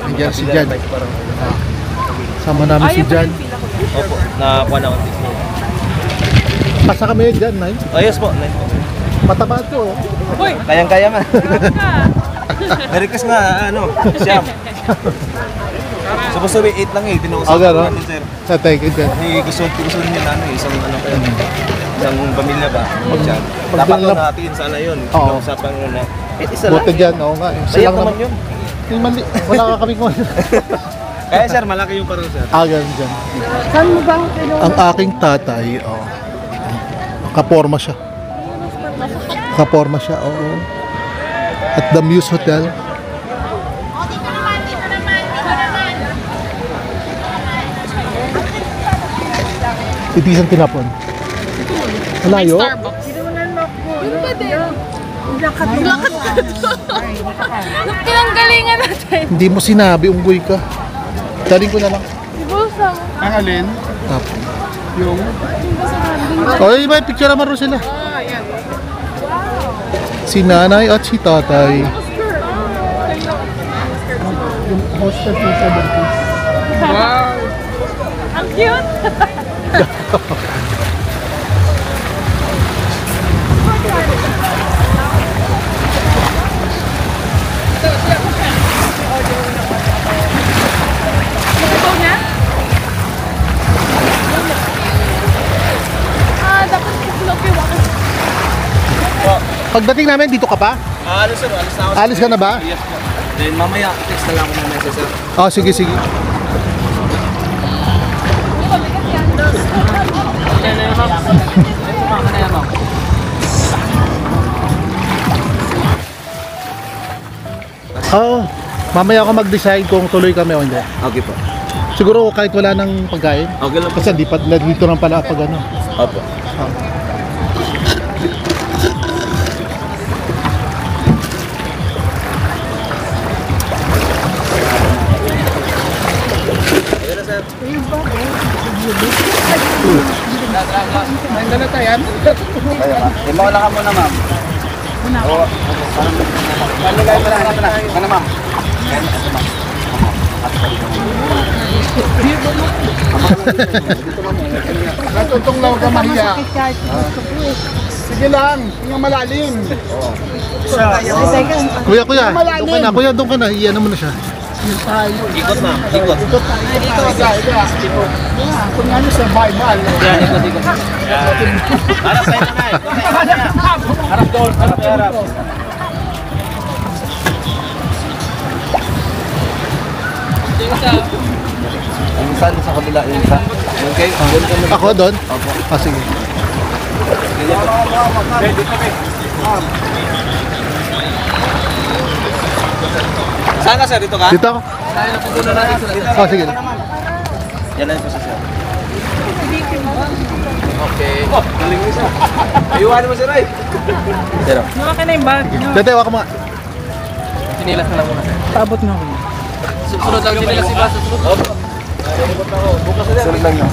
Nandiyan si Jan. Sama namin si Jan. Opo, nakakuha na ako. Pasa kami dyan, Nay. Oh, yes po. Mataba to. Uy! Kayang-kaya man. ka! Request nga, siyam. Supposed to be 8 lang eh, tinuusap Oh, gano'n? natin, sir. Thank you, Jan. Gusto niya na isang isang pamilya ba? Diyan. pag Dapat dinala- natin sana yun. Oo. Pinag-usapan nyo na. Isa Buti lang. dyan, oo nga. Isa Sayang lang naman naman. yun. Yung mali. Wala ka kami kung Kaya sir, malaki yung parang sir. ganun dyan. Saan mo bang ang aking tatay, kaporma siya. Kaporma siya, oo. At the Muse Hotel. Itisan tinapon. Malayo. Starbucks. Ano ba din? Lakad ka doon. Pinanggalingan natin. Hindi mo sinabi, unggoy ka. Daling ko na lang. Ibusa mo. Ang alin? Tapon. Yung Oy, may picture naman rin sila. Si nanay at si tatay. wow! Ang cute! Ito na? Dapat sloppy walk. Pagdating namin, dito ka pa? Ano sir, alis na ako. Alis ka na ba? Yes po. Then mamaya, text na lang ako ng message sir. Oh, sige, sige. Oo. Mamaya ako mag-decide kung tuloy kami o hindi. Okay po. Siguro kahit wala nang pagkain. Okay lang po. Kasi di pa dito lang pala pag ano. Opo. Nandala tayo. Imo lang ka muna ma'am. Oo. Pamigay mo na. Ano ma'am? Natutong lang ka mahiya. Sige lang, yung malalim. Kuya, doon ka na. Kuya, doon ka na. Iyan mo na siya. Ikot ma'am. Ikot. Kung ano sa Bible. Yan, ikot. Harap tayo na. Harap doon. Harap. Yung isa sa kabila, yung isa. Okay, doon ka na. Ako doon? Opo. Ah, sige. Saan ka sir? Dito ka? Dito ako. Oh, sige. Yan lang po sa sir. Okay. Oh, galing mo siya. Ayuhan mo si Ray. Pero, Naka na yung bag. Dati, waka mo nga. sinilas na lang muna. Paabot na ako. Sunod lang sinilas si Bas. Opo. Sunod lang yun.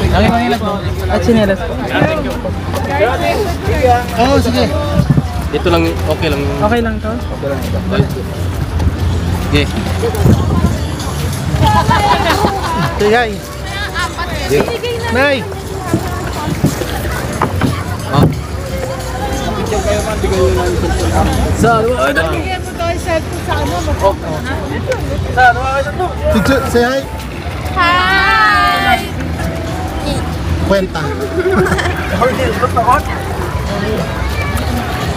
Nangilas mo. At sinelas po. Oo, sige. Dito lang, okay lang. Okay lang to? Okay. Say hi. Nay. Picture, say hi. Hi! Kwenta.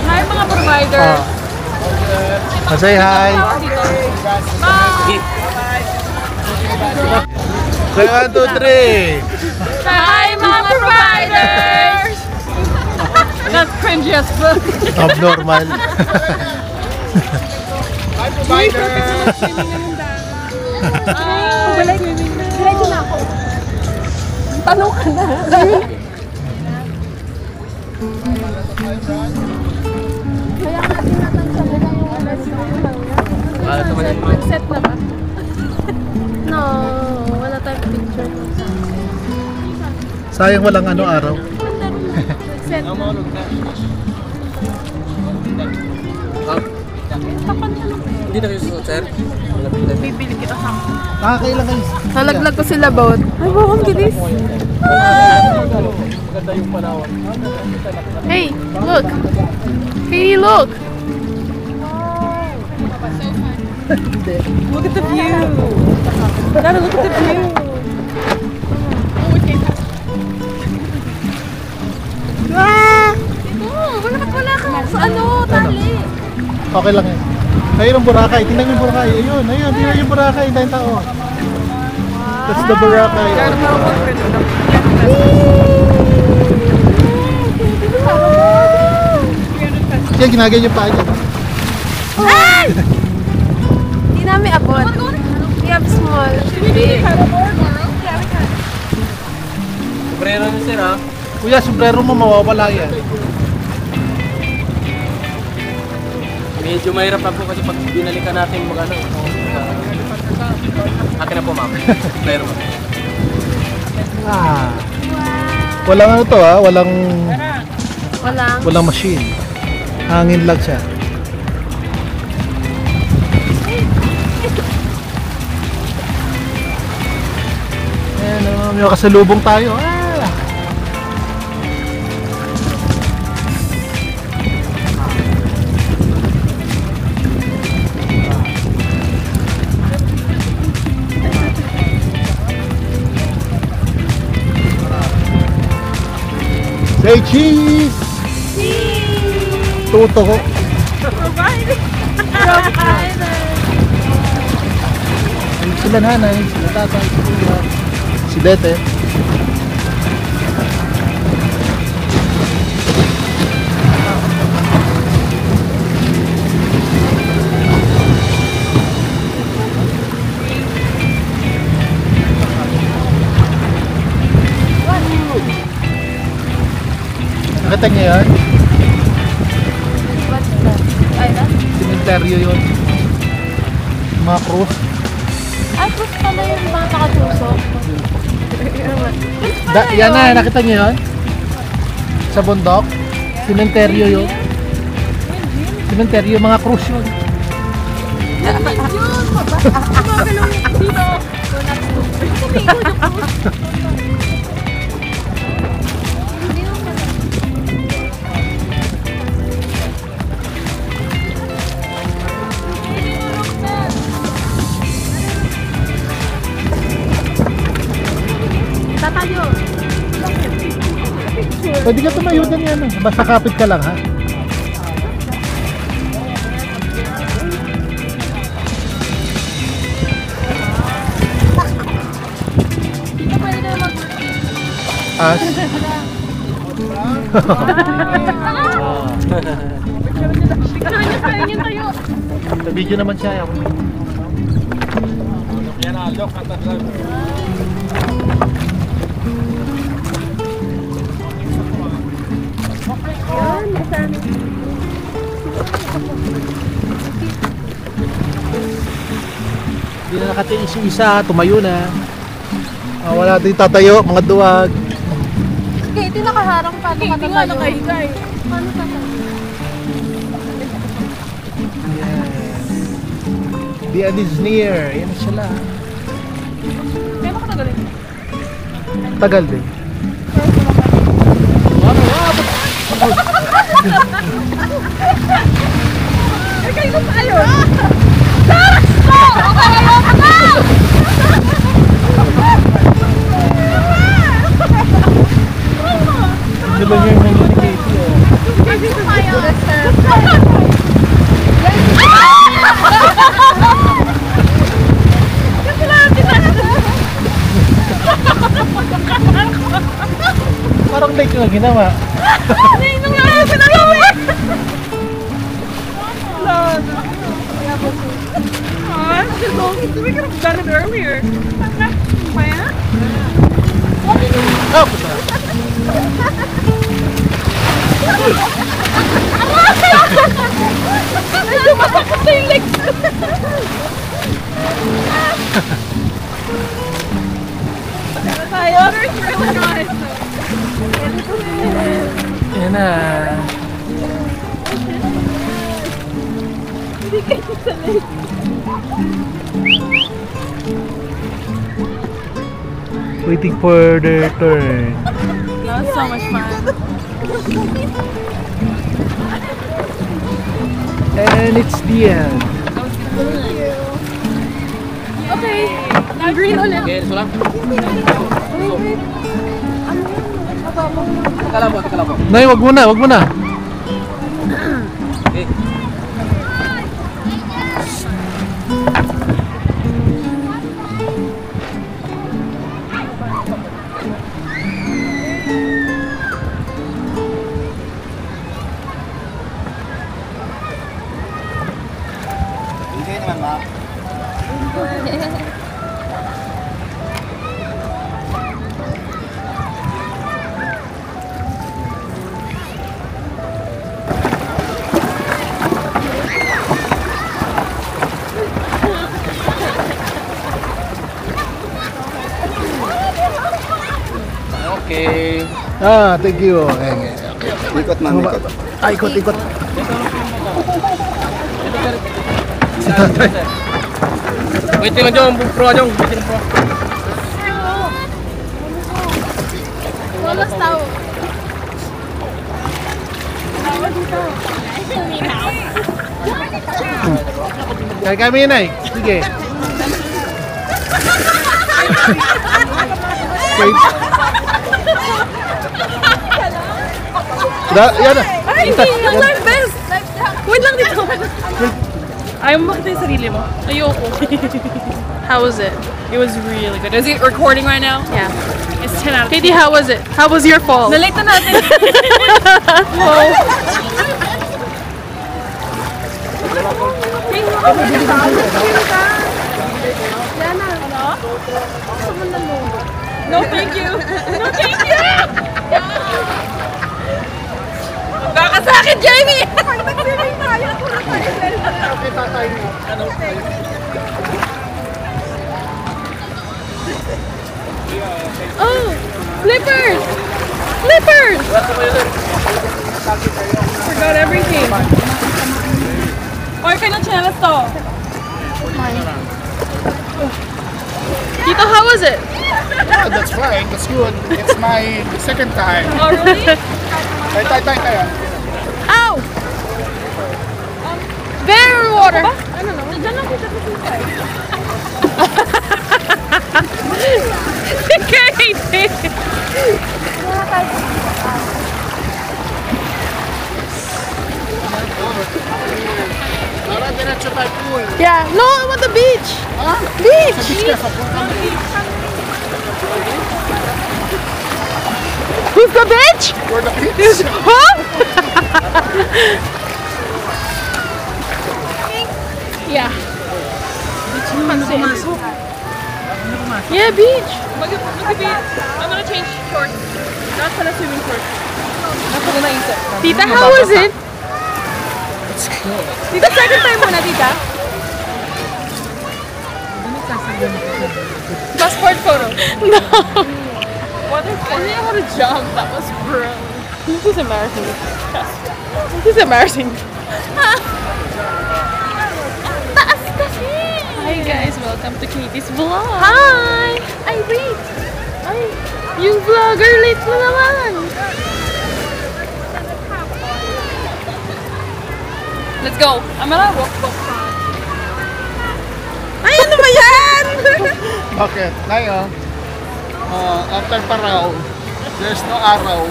Hi mga provider. Say hi. Say 1, 2, 3. Hi mga providers! That's cringy as fuck. Abnormal. Diretso na ako. Tanong ka na. Set na ba? No, wala tayong picture. Sayang walang ano araw. Set na. Hindi na kayo susunod, sir? Bibili kita sa Kailan kayo? Nalaglag ko sila boat. Ay, wow, ang gilis. Hey, look. Hey, look. Look at the view! Nana, look at the view! Wala ka sa ano, tali. Okay lang yan. Ayun ang Boracay. Tingnan yung Boracay. Ayun, tingnan yung Boracay. Dahil tao. That's the Boracay. Siya, ginagayon yung paa niya. Ay! Hindi namin abot. We have small. Big. Sombrero niyo, sir, ha? Kuya, sombrero mo mawawala yan. Medyo mahirap na po kasi pag binalikan natin mag-ano. Akin na po, ma'am. Sombrero mo. Walang ano to ha, walang Walang. machine. Hangin lang siya. Ayan o, may kasalubong tayo. Say cheese! Tuto ko. Sila nanay, sila tatay, si Dete. Nakita niyo yan? Cementerio yun. Mga krus. Ay, gusto pala yung mga nakatusok. Yan na, nakita niyo yun? Sa bundok. Cementerio yun. Cementerio, mga krus yun. Tatayo. Pwede ka tumayo din yan. Basta kapit ka lang ha. As. Sa video naman siya. Yan na, look at that. Hindi na nakatiis yung isa, tumayo na. Wala din tatayo, mga duwag. Okay, ito nakaharang pa. Hindi nga nakahiga eh. Paano tatayo? The end is near. Yan sila. Kaya makatagal yun. Tagal din. Ay, kayo pa ayun! Taras ko! Okay, ayoko na! Diba yung notification? Kasi sumaya. Kasi lang Parang late yung ginawa. Nung lang yung pinagawin! We could have done it earlier. Kaya? Oh! Medyo masakit na yung legs. Water's really nice. Yan na. Waiting for their turn. That was so much fun. And it's the end. Okay. Green ulit. Okay, so lang. Teka lang po. Nay, wag mo na, wag mo na. Okay. Hindi naman, ma. Okay. Ah, thank you. Ikot, ma'am, ikot. Ah, ikot, ikot. Waiting lang dyan, pro dyan. Waiting pro. Walas tao. Kaya kami yun ay. Sige. Wait. Yan na. Ay, hindi! Ang life best! Wait lang dito. Ayaw mo makita yung sarili mo. Ayoko. How was it? It was really good. Is it recording right now? Yeah. It's 10 out of 10. Katie, how was it? How was your fall? Nalate na natin. No, thank you. No, thank you. Baka sa akin, Jamie. Oh! Flippers! Flippers! Forgot everything. Oy, kailan chinelas to? Tito, how was it? Yeah, that's fine. That's good. It's my second time. Oh, really? Tayo. Ow! Very water! I don't know. Diyan lang kita sa Katie! Tara, diretso tayo pool. Yeah. No, I want the beach! Ha? Beach! Sa beach ka, sa pool kami. Who's the beach? For the beach. Huh? Yeah. Yeah, beach. I'm gonna change shorts. Not pala swimming shorts. Not pala naisip. Tita, how was it? Tita, second time mo na, tita? Passport photo. No. What is I didn't know how to jump. That was brilliant. This is embarrassing. This is embarrassing. Hi guys, welcome Welcome to Katie's vlog. Hi! Ay, wait! Ay, yung vlogger late na naman! Let's go. I'm gonna walk. Ay, ano ba yan? Bakit? Ngayon, after Parao, there's no araw.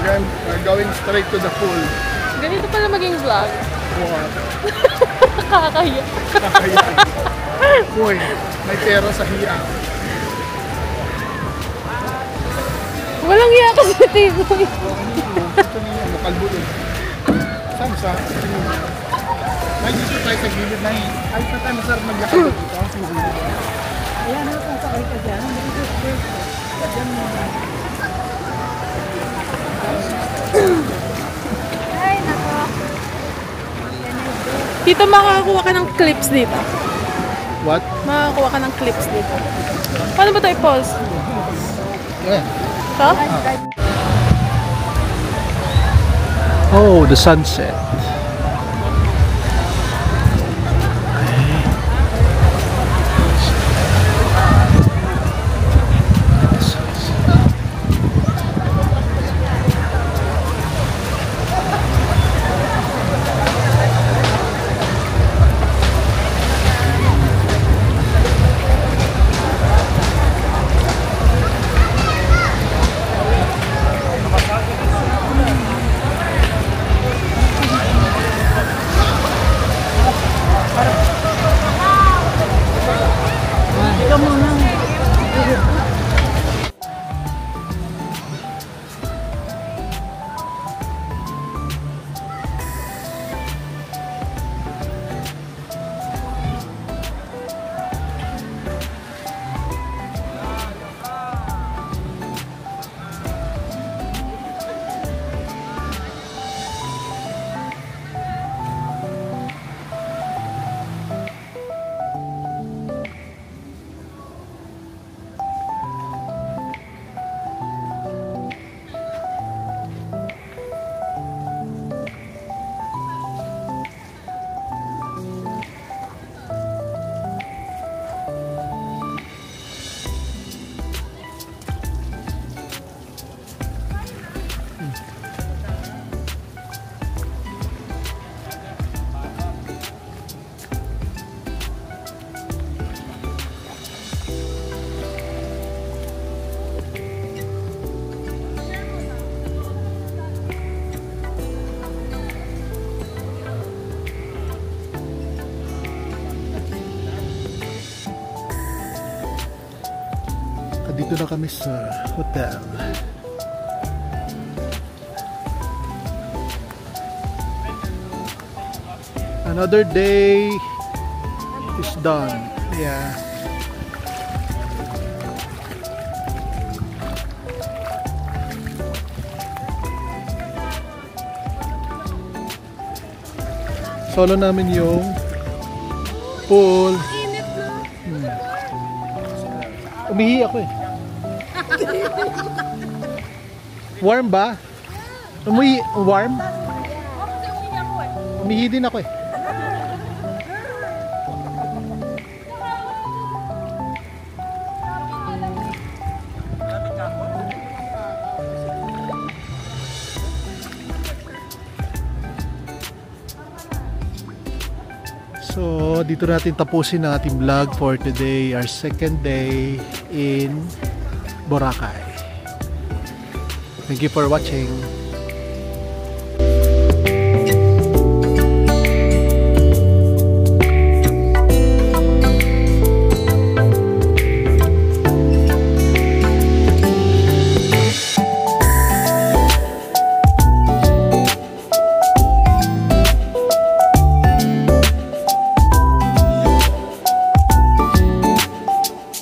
Again, we're going straight to the pool. Ganito pala maging vlog. Wow. Nakakahiya. Kakayan. Uy, may pera sa hiya. Walang hiya kasi Tito. Ito niya, makalbo din. Saan sa? Ay, dito tayo sa gilid na yun. Ay, sa tayo masarap maglakad dito. Ayan, nakasakay ka dyan. Ay, nako. Tito, makakakuha ka ng clips dito. What? Makakakuha ka ng clips dito. Paano ba ito i-pause? Yeah. Ito? Oh, the sunset. Dito na kami sa hotel. Another day is done. Yeah. Solo namin yung pool. Umihi ako eh. Warm ba? Warm? Umihi din ako eh. So, dito natin tapusin ang ating vlog for today, our second day in Boracay. Thank you for watching.